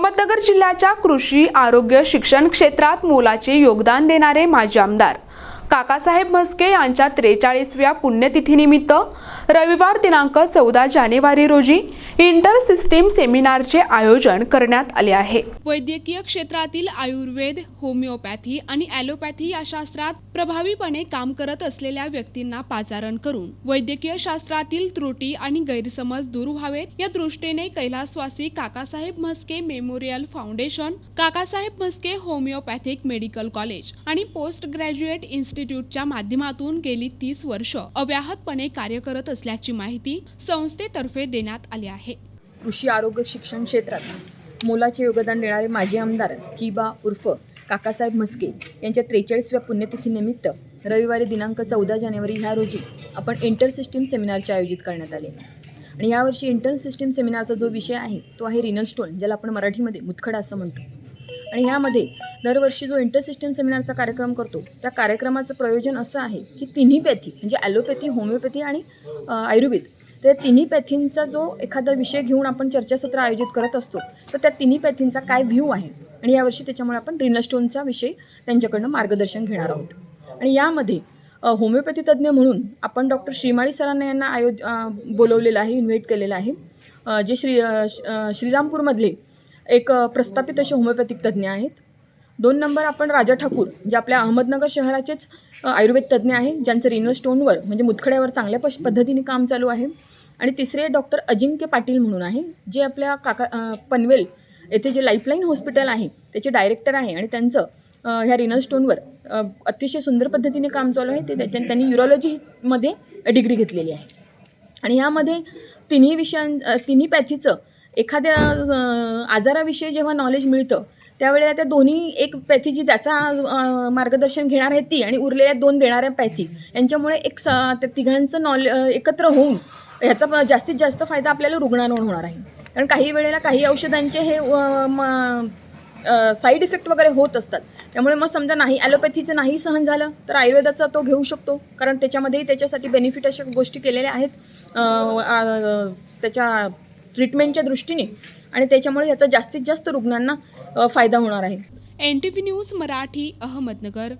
अहमदनगर जिल्ह्याच्या कृषी आरोग्य शिक्षण क्षेत्रात मोलाचे योगदान देणारे माजी आमदार काकासाहेब म्हस्के यांच्या 43व्या पुण्यतिथीनिमित्त रविवार दिनांक 14 जानेवारी रोजी इंटर सिस्टीम सेमिनारचे आयोजन करण्यात आले आहे। वैद्यकीय क्षेत्रातील आयुर्वेद, होमिओपॅथी आणि ॲलोपॅथी या शास्त्रात प्रभावीपणे काम करत असलेल्या व्यक्तींना पाचारण करून वैद्यकीय शास्त्रातील त्रुटी आणि गैरसमज दूर व्हावेत या दृष्टीने कैलासवासी Kakasaheb Mhaske memorial foundation, Kakasaheb Mhaske homeopathic medical college आणि पोस्ट ग्रॅज्युएट इन्स्टिट्यूटच्या माध्यमातून गेली 30 वर्ष अव्याहतपणे कार्य करत असल्याची माहिती संस्थेतर्फे देण्यात आली आहे। कृषी आरोग्य शिक्षण क्षेत्रात मोलाचे योगदान देणारे माजी आमदार किबा उर्फ काकासाहेब म्हस्के यांच्या 43व्या पुण्यतिथीनिमित्त रविवारी दिनांक 14 जानेवारी ह्या रोजी आपण इंटर सिस्टीम सेमिनारचे आयोजित करण्यात आले आणि यावर्षी इंटर सिस्टीम सेमिनारचा जो विषय आहे तो आहे रिनल स्टोन, ज्याला आपण मराठीमध्ये मुतखडा असं म्हणतो। आणि ह्यामध्ये दरवर्षी जो इंटर सिस्टीम सेमिनारचा कार्यक्रम करतो त्या कार्यक्रमाचं प्रयोजन असं आहे की तिन्ही पॅथी म्हणजे ॲलोपॅथी, होमिओपॅथी आणि आयुर्वेद, तर तिन्ही पॅथींचा जो एखादा विषय घेऊन आपण चर्चासत्र आयोजित करत असतो तर त्या तिन्ही पॅथींचा काय व्ह्यू आहे आणि यावर्षी त्याच्यामुळे आपण रिनल स्टोनचा विषय त्यांच्याकडनं मार्गदर्शन घेणार आहोत। आणि यामध्ये होमिओपॅथी तज्ज्ञ म्हणून आपण डॉक्टर श्रीमाळी सरांना यांना बोलवलेलं आहे, इन्व्हाइट केलेलं आहे, जे श्रीरामपूरमधले एक प्रस्थापित असे होमिओपॅथिक तज्ज्ञ आहेत। 2 नंबर आपण राजा ठाकूर, जे आपल्या अहमदनगर शहराचेच आयुर्वेद तज्ज्ञ आहेत, ज्यांचं रिनल स्टोनवर म्हणजे मुतखड्यावर चांगल्या पद्धतीने काम चालू आहे। आणि तिसरे डॉक्टर अजिंक्य पाटील म्हणून आहे, जे आपल्या पनवेल येथे जे लाईफलाईन हॉस्पिटल आहे त्याचे डायरेक्टर आहे आणि त्यांचं ह्या रिनल स्टोनवर अतिशय सुंदर पद्धतीने काम चालू आहे। त्यांनी युरोलॉजीमध्ये डिग्री घेतलेली आहे। आणि ह्यामध्ये तिन्ही पॅथीचं एखाद्या आजाराविषयी जेव्हा नॉलेज मिळतं त्यावेळेला त्या दोन्ही, एक पॅथी जी त्याचा मार्गदर्शन घेणार आहे ती आणि उरलेल्या 2 देणाऱ्या पॅथी यांच्यामुळे त्या तिघांचं एकत्र होऊन ह्याचा जास्तीत जास्त फायदा आपल्याला रुग्णांवर होणार आहे। कारण काही वेळेला काही औषधांचे हे साईड इफेक्ट वगैरे होत असतात, त्यामुळे मग समजा नाही ॲलोपॅथीचं नाही सहन झालं तर आयुर्वेदाचा तो घेऊ शकतो, कारण त्याच्यामध्येही त्याच्यासाठी बेनिफिट अशा गोष्टी केलेल्या आहेत त्याच्या ट्रीटमेंटच्या दृष्टीने आणि त्याच्यामुळे याचा जास्तीत जास्त रुग्णांना फायदा होणार आहे। NTV news Marathi, Ahmednagar.